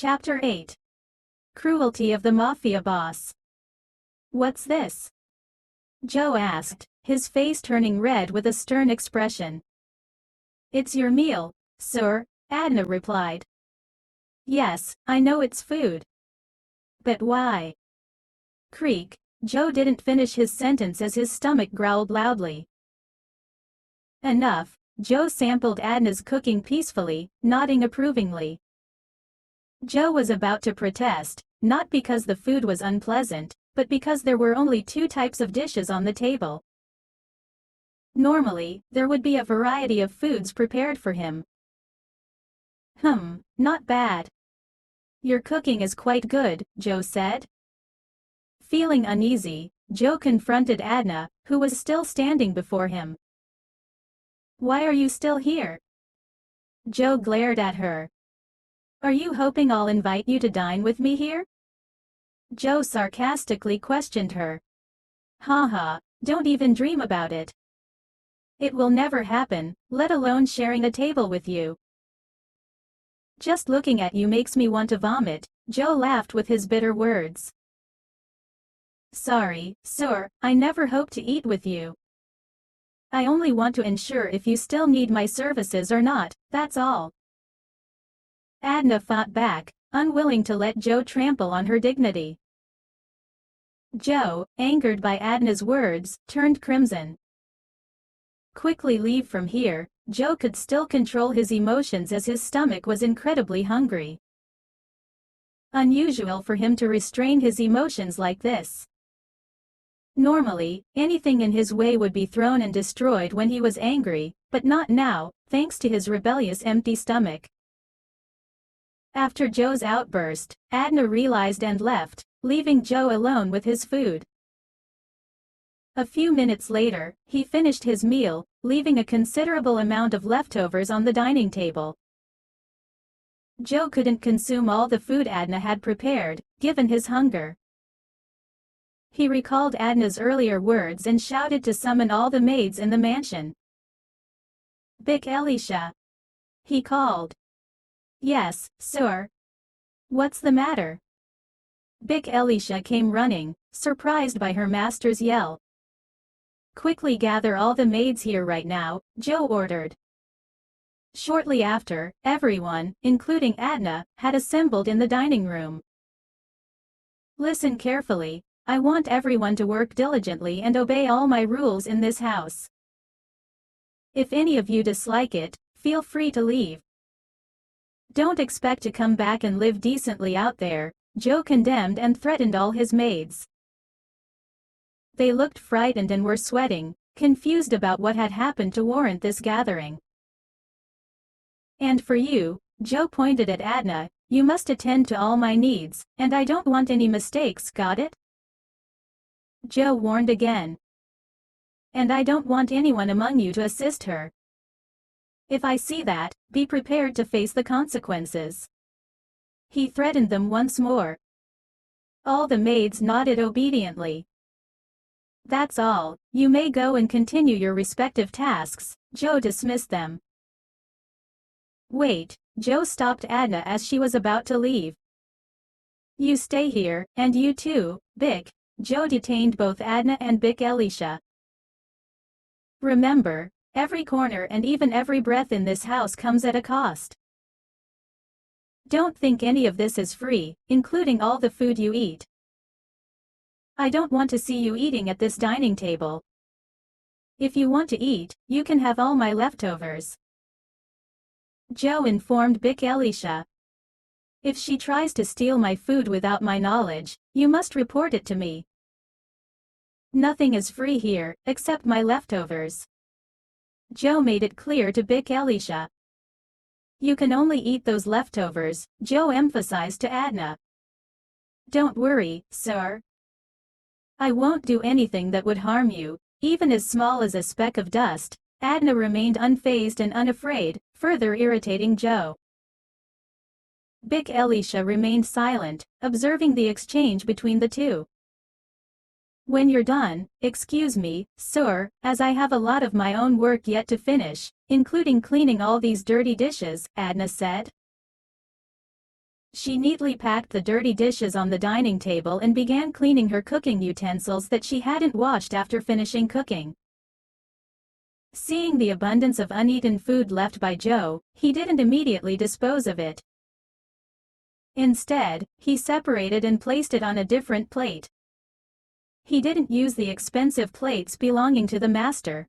Chapter 8. Cruelty of the Mafia Boss. "What's this?" Joe asked, his face turning red with a stern expression. "It's your meal, sir," Adna replied. "Yes, I know it's food. But why?" Creak. Joe didn't finish his sentence as his stomach growled loudly. "Enough." Joe sampled Adna's cooking peacefully, nodding approvingly. Joe was about to protest, not because the food was unpleasant, but because there were only two types of dishes on the table. Normally, there would be a variety of foods prepared for him. Not bad. "Your cooking is quite good," Joe said. Feeling uneasy, Joe confronted Adna, who was still standing before him. "Why are you still here?" Joe glared at her. "Are you hoping I'll invite you to dine with me here?" Joe sarcastically questioned her. "Haha, don't even dream about it. It will never happen, let alone sharing a table with you." "Just looking at you makes me want to vomit," Joe laughed with his bitter words. "Sorry, sir, I never hoped to eat with you. I only want to ensure if you still need my services or not, that's all." Adna fought back, unwilling to let Joe trample on her dignity. Joe, angered by Adna's words, turned crimson. Quickly leave from here, Joe could still control his emotions as his stomach was incredibly hungry. Unusual for him to restrain his emotions like this. Normally, anything in his way would be thrown and destroyed when he was angry, but not now, thanks to his rebellious empty stomach. After Joe's outburst, Adna realized and left, leaving Joe alone with his food. A few minutes later, he finished his meal, leaving a considerable amount of leftovers on the dining table. Joe couldn't consume all the food Adna had prepared, given his hunger. He recalled Adna's earlier words and shouted to summon all the maids in the mansion. "Bic Elisha," he called. "Yes, sir." "What's the matter?" Bic Elisha came running, surprised by her master's yell. "Quickly gather all the maids here right now," Joe ordered. Shortly after, everyone, including Adna, had assembled in the dining room. "Listen carefully. I want everyone to work diligently and obey all my rules in this house. If any of you dislike it, feel free to leave. Don't expect to come back and live decently out there," Joe condemned and threatened all his maids. They looked frightened and were sweating, confused about what had happened to warrant this gathering. "And for you," Joe pointed at Adna, "you must attend to all my needs, and I don't want any mistakes, got it?" Joe warned again. "And I don't want anyone among you to assist her. If I see that, be prepared to face the consequences." He threatened them once more. All the maids nodded obediently. "That's all, you may go and continue your respective tasks," Joe dismissed them. "Wait," Joe stopped Adna as she was about to leave. "You stay here, and you too, Bic." Joe detained both Adna and Bic Elisha. "Remember, every corner and even every breath in this house comes at a cost. Don't think any of this is free, including all the food you eat. I don't want to see you eating at this dining table. If you want to eat, you can have all my leftovers." Joe informed Bic Elisha. "If she tries to steal my food without my knowledge, you must report it to me. Nothing is free here, except my leftovers." Joe made it clear to Bic Elisha. "You can only eat those leftovers," Joe emphasized to Adna. "Don't worry, sir. I won't do anything that would harm you, even as small as a speck of dust." Adna remained unfazed and unafraid, further irritating Joe. Bic Elisha remained silent, observing the exchange between the two. "When you're done, excuse me, sir, as I have a lot of my own work yet to finish, including cleaning all these dirty dishes," Adna said. She neatly packed the dirty dishes on the dining table and began cleaning her cooking utensils that she hadn't washed after finishing cooking. Seeing the abundance of uneaten food left by Joe, he didn't immediately dispose of it. Instead, he separated and placed it on a different plate. He didn't use the expensive plates belonging to the master.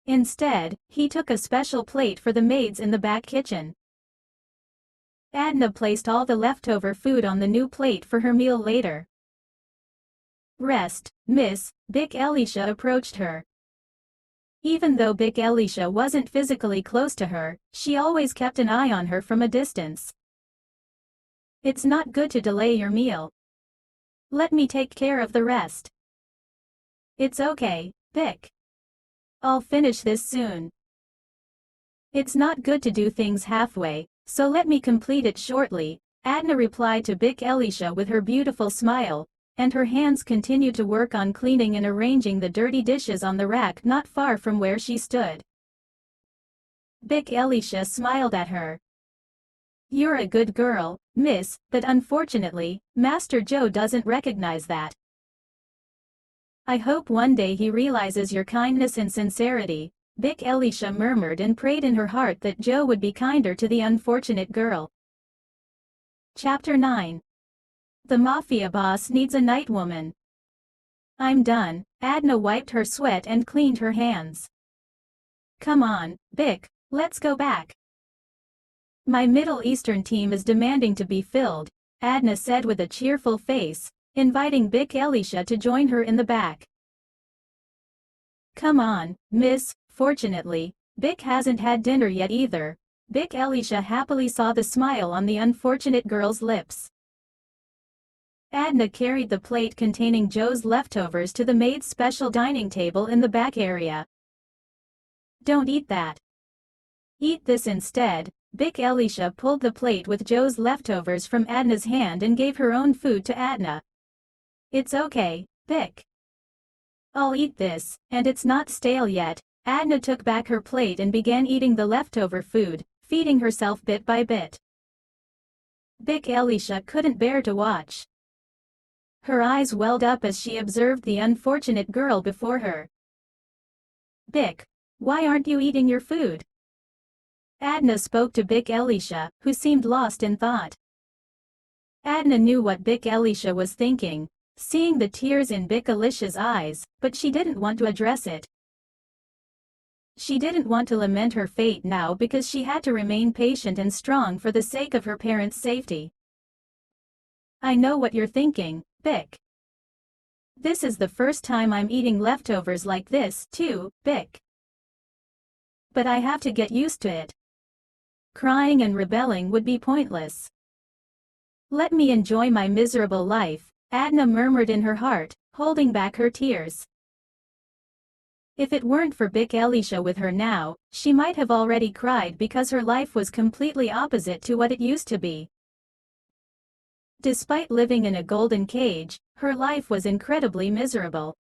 Instead, he took a special plate for the maids in the back kitchen. Adna placed all the leftover food on the new plate for her meal later. "Rest, miss," Big Elisha approached her. Even though Big Elisha wasn't physically close to her, she always kept an eye on her from a distance. "It's not good to delay your meal. Let me take care of the rest." "It's okay, Bick. I'll finish this soon. It's not good to do things halfway, so let me complete it shortly," Adna replied to Big Elisha with her beautiful smile, and her hands continued to work on cleaning and arranging the dirty dishes on the rack not far from where she stood. Big Elisha smiled at her. "You're a good girl, miss, but unfortunately, Master Joe doesn't recognize that. I hope one day he realizes your kindness and sincerity," Big Elisha murmured and prayed in her heart that Joe would be kinder to the unfortunate girl. Chapter 9. The Mafia Boss Needs a Night Woman. "I'm done." Adna wiped her sweat and cleaned her hands. "Come on, Bick, let's go back. My Middle Eastern team is demanding to be filled," Adna said with a cheerful face, inviting Big Elisha to join her in the back. "Come on, miss." Fortunately, Bick hasn't had dinner yet either. Big Elisha happily saw the smile on the unfortunate girl's lips. Adna carried the plate containing Joe's leftovers to the maid's special dining table in the back area. "Don't eat that. Eat this instead." Big Elisha pulled the plate with Joe's leftovers from Adna's hand and gave her own food to Adna. "It's okay, Bick. I'll eat this, and it's not stale yet." Adna took back her plate and began eating the leftover food, feeding herself bit by bit. Big Elisha couldn't bear to watch. Her eyes welled up as she observed the unfortunate girl before her. "Bick, why aren't you eating your food?" Adna spoke to Big Elisha, who seemed lost in thought. Adna knew what Big Elisha was thinking, seeing the tears in Big Elisha's eyes, but she didn't want to address it. She didn't want to lament her fate now because she had to remain patient and strong for the sake of her parents' safety. "I know what you're thinking, Bick. This is the first time I'm eating leftovers like this, too, Bick. But I have to get used to it. Crying and rebelling would be pointless. Let me enjoy my miserable life," Adna murmured in her heart, holding back her tears. If it weren't for Big Elisha with her now, she might have already cried because her life was completely opposite to what it used to be. Despite living in a golden cage, her life was incredibly miserable.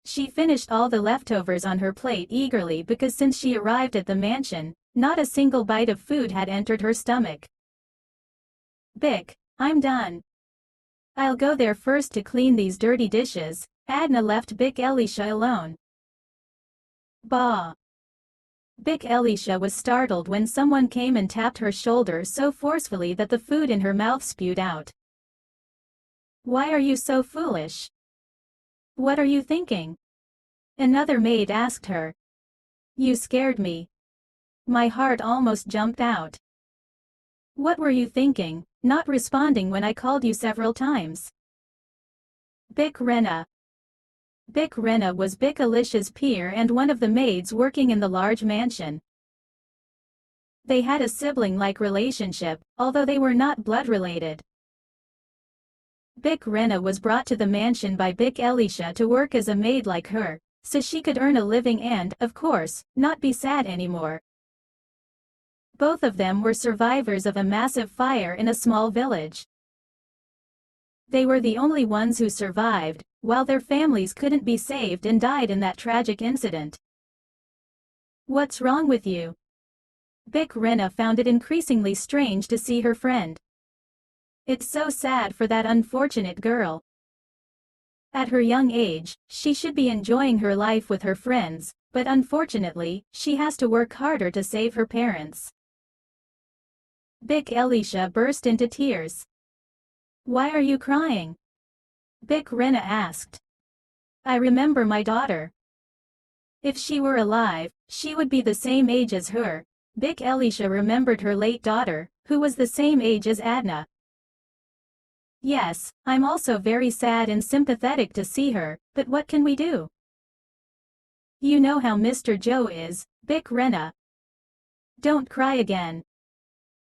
She finished all the leftovers on her plate eagerly because since she arrived at the mansion, not a single bite of food had entered her stomach. "Bick, I'm done. I'll go there first to clean these dirty dishes." Adna left Big Elisha alone. "Bah!" Big Elisha was startled when someone came and tapped her shoulder so forcefully that the food in her mouth spewed out. "Why are you so foolish? What are you thinking?" another maid asked her. "You scared me. My heart almost jumped out." "What were you thinking, not responding when I called you several times?" Big Rena. Big Rena was Big Elisha's peer and one of the maids working in the large mansion. They had a sibling-like relationship, although they were not blood-related. Big Rena was brought to the mansion by Big Elisha to work as a maid like her, so she could earn a living and, of course, not be sad anymore. Both of them were survivors of a massive fire in a small village. They were the only ones who survived, while their families couldn't be saved and died in that tragic incident. "What's wrong with you?" Big Rena found it increasingly strange to see her friend. It's so sad for that unfortunate girl. At her young age, she should be enjoying her life with her friends, but unfortunately, she has to work harder to save her parents. Big Elisha burst into tears. Why are you crying? Big Rena asked. I remember my daughter. If she were alive, she would be the same age as her. Big Elisha remembered her late daughter, who was the same age as Adna. Yes, I'm also very sad and sympathetic to see her, but what can we do? You know how Mr. Joe is, Big Rena. Don't cry again.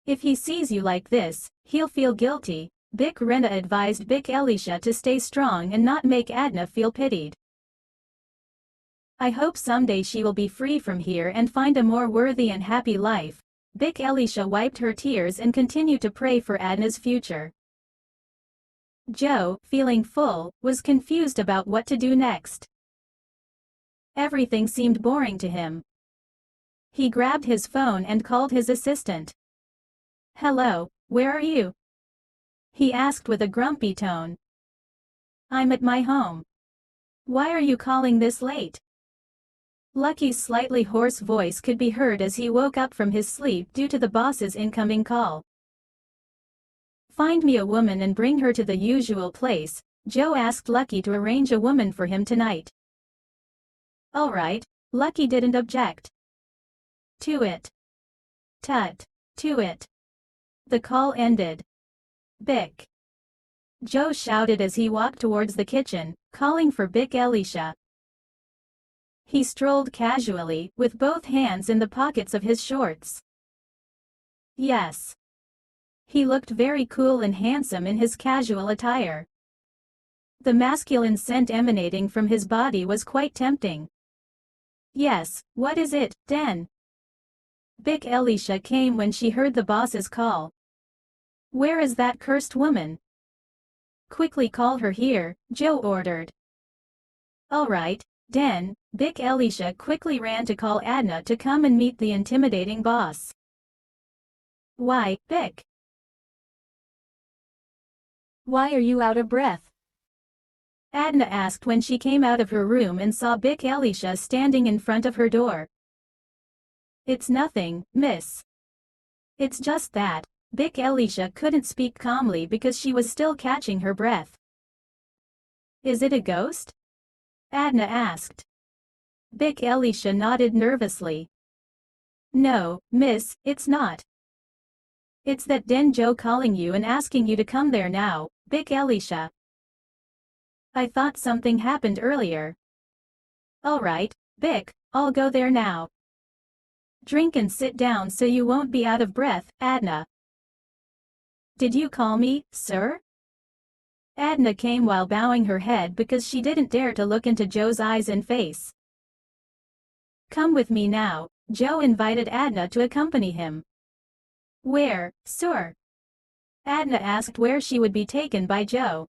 If he sees you like this, he'll feel guilty. Big Rena advised Big Elisha to stay strong and not make Adna feel pitied. I hope someday she will be free from here and find a more worthy and happy life. Big Elisha wiped her tears and continued to pray for Adna's future. Joe, feeling full, was confused about what to do next. Everything seemed boring to him. He grabbed his phone and called his assistant. Hello, where are you? He asked with a grumpy tone. I'm at my home. Why are you calling this late? Lucky's slightly hoarse voice could be heard as he woke up from his sleep due to the boss's incoming call. Find me a woman and bring her to the usual place. Joe asked Lucky to arrange a woman for him tonight. All right, Lucky didn't object. To it. Tut. To it. The call ended. Bick. Joe shouted as he walked towards the kitchen, calling for Big Elisha. He strolled casually, with both hands in the pockets of his shorts. Yes. He looked very cool and handsome in his casual attire. The masculine scent emanating from his body was quite tempting. Yes, what is it, Den? Big Elisha came when she heard the boss's call. Where is that cursed woman? Quickly call her here, Joe ordered. All right, Den. Big Elisha quickly ran to call Adna to come and meet the intimidating boss. Why, Big? Why are you out of breath? Adna asked when she came out of her room and saw Big Elisha standing in front of her door. It's nothing, miss. It's just that. Big Elisha couldn't speak calmly because she was still catching her breath. Is it a ghost? Adna asked. Big Elisha nodded nervously. No, miss, it's not. It's that Den Joe calling you and asking you to come there now, Big Elisha. I thought something happened earlier. All right, Big, I'll go there now. Drink and sit down so you won't be out of breath, Adna. Did you call me, sir? Adna came while bowing her head because she didn't dare to look into Joe's eyes and face. Come with me now. Joe invited Adna to accompany him. Where, sir? Adna asked where she would be taken by Joe.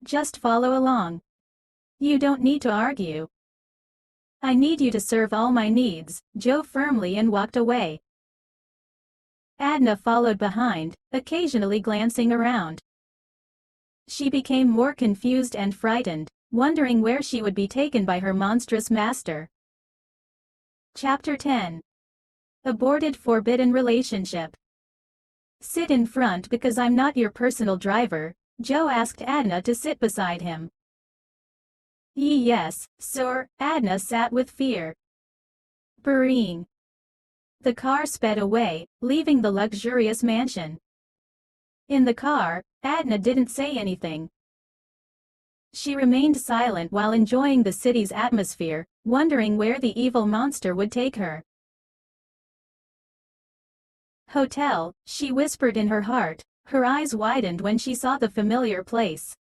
Just follow along. You don't need to argue. I need you to serve all my needs, Joe firmly and walked away. Adna followed behind, occasionally glancing around. She became more confused and frightened, wondering where she would be taken by her monstrous master. Chapter 10. Aborted Forbidden Relationship. Sit in front because I'm not your personal driver, Joe asked Adna to sit beside him. Yes, sir, Adna sat with fear. Brrrring. The car sped away, leaving the luxurious mansion. In the car, Adna didn't say anything. She remained silent while enjoying the city's atmosphere, wondering where the evil monster would take her. Hotel, she whispered in her heart, her eyes widened when she saw the familiar place.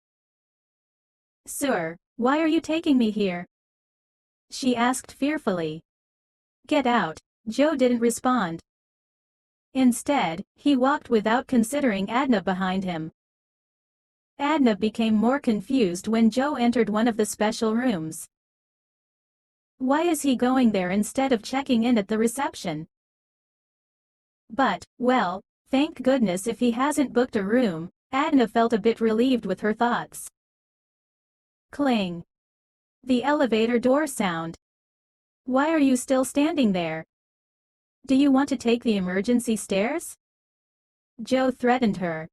Sir, why are you taking me here? She asked fearfully. Get out, Joe didn't respond. Instead, he walked without considering Adna behind him. Adna became more confused when Joe entered one of the special rooms. Why is he going there instead of checking in at the reception? But, well, thank goodness if he hasn't booked a room. Adna felt a bit relieved with her thoughts. Cling. The elevator door sound. Why are you still standing there? Do you want to take the emergency stairs? Joe threatened her.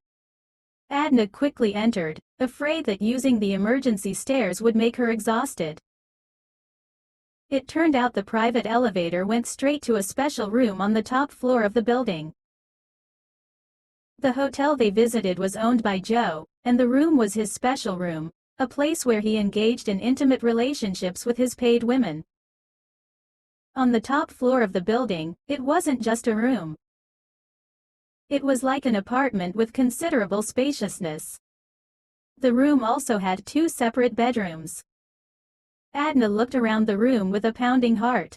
Adna quickly entered, afraid that using the emergency stairs would make her exhausted. It turned out the private elevator went straight to a special room on the top floor of the building. The hotel they visited was owned by Joe, and the room was his special room, a place where he engaged in intimate relationships with his paid women. On the top floor of the building, it wasn't just a room. It was like an apartment with considerable spaciousness. The room also had 2 separate bedrooms. Adna looked around the room with a pounding heart.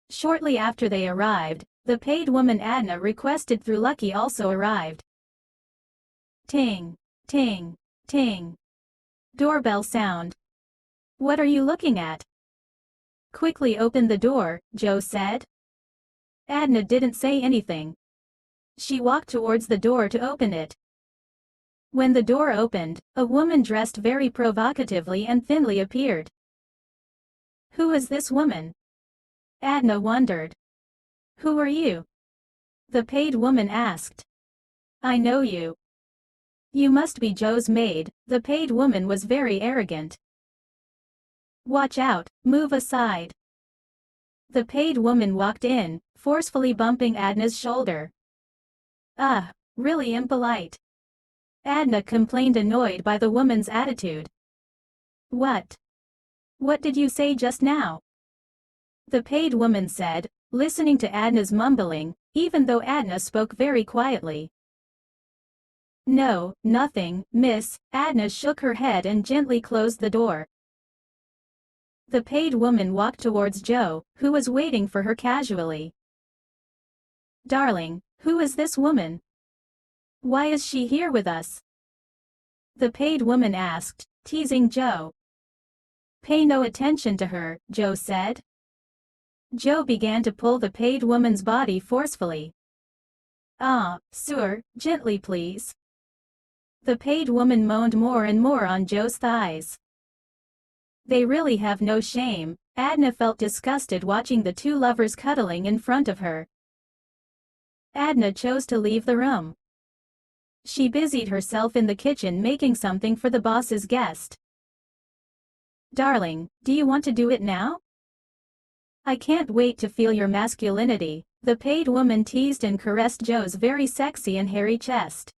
Shortly after they arrived, the paid woman Adna requested through Lucky also arrived. Ting, ting, ting. Doorbell sound. What are you looking at? Quickly open the door, Joe said. Adna didn't say anything. She walked towards the door to open it. When the door opened, a woman dressed very provocatively and thinly appeared. Who is this woman? Adna wondered. Who are you? The paid woman asked. I know you. You must be Joe's maid. The paid woman was very arrogant. Watch out, move aside. The paid woman walked in, forcefully bumping Adna's shoulder. Really impolite. Adna complained, annoyed by the woman's attitude. What did you say just now? The paid woman said, listening to Adna's mumbling, even though Adna spoke very quietly. No, nothing, miss. Adna shook her head and gently closed the door. The paid woman walked towards Joe, who was waiting for her casually. Darling, who is this woman? Why is she here with us? The paid woman asked, teasing Joe. Pay no attention to her, Joe said. Joe began to pull the paid woman's body forcefully. Sir, gently please. The paid woman moaned more and more on Joe's thighs. They really have no shame. Adna felt disgusted watching the 2 lovers cuddling in front of her. Adna chose to leave the room. She busied herself in the kitchen making something for the boss's guest. Darling, do you want to do it now? I can't wait to feel your masculinity, the paid woman teased and caressed Joe's very sexy and hairy chest.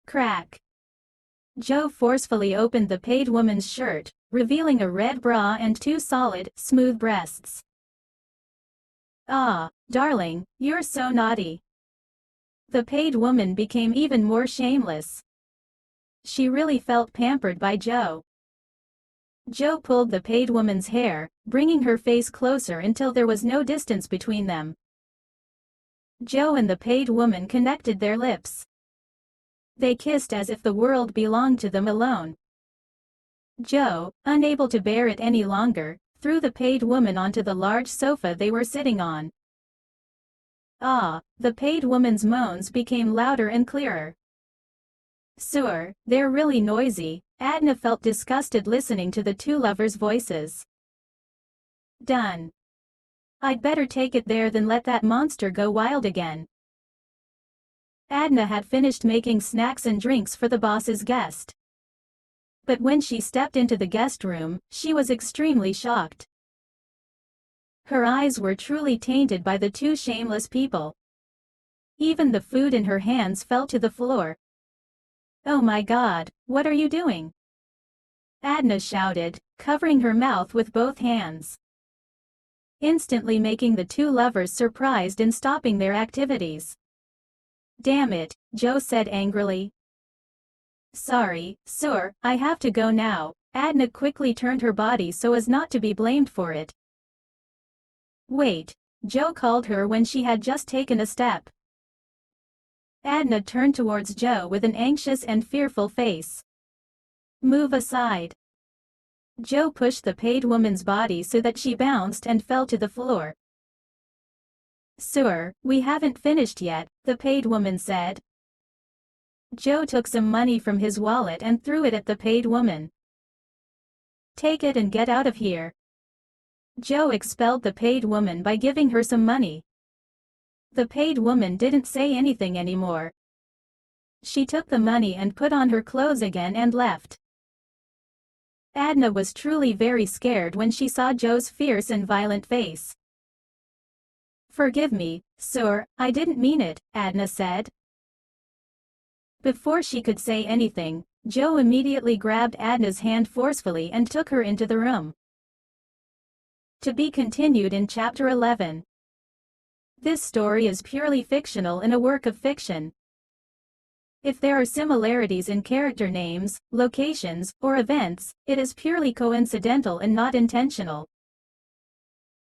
Crack. Joe forcefully opened the paid woman's shirt, revealing a red bra and 2 solid, smooth breasts. Darling, you're so naughty. The paid woman became even more shameless. She really felt pampered by Joe. Joe pulled the paid woman's hair, bringing her face closer until there was no distance between them. Joe and the paid woman connected their lips. They kissed as if the world belonged to them alone. Joe, unable to bear it any longer, threw the paid woman onto the large sofa they were sitting on. The paid woman's moans became louder and clearer. Sir, they're really noisy. Adna felt disgusted listening to the 2 lovers' voices. Done. I'd better take it there than let that monster go wild again. Adna had finished making snacks and drinks for the boss's guest. But when she stepped into the guest room, she was extremely shocked. Her eyes were truly tainted by the 2 shameless people. Even the food in her hands fell to the floor. Oh my God, what are you doing? Adna shouted, covering her mouth with both hands, instantly making the 2 lovers surprised and stopping their activities. Damn it, Joe said angrily. Sorry, sir, I have to go now. Adna quickly turned her body so as not to be blamed for it. Wait, Joe called her when she had just taken a step. Adna turned towards Joe with an anxious and fearful face. Move aside. Joe pushed the paid woman's body so that she bounced and fell to the floor. Sir, we haven't finished yet, the paid woman said. Joe took some money from his wallet and threw it at the paid woman. Take it and get out of here. Joe expelled the paid woman by giving her some money. The paid woman didn't say anything anymore. She took the money and put on her clothes again and left. Adna was truly very scared when she saw Joe's fierce and violent face. Forgive me, sir, I didn't mean it, Adna said. Before she could say anything, Joe immediately grabbed Adna's hand forcefully and took her into the room. To be continued in Chapter 11. This story is purely fictional and a work of fiction. If there are similarities in character names, locations, or events, it is purely coincidental and not intentional.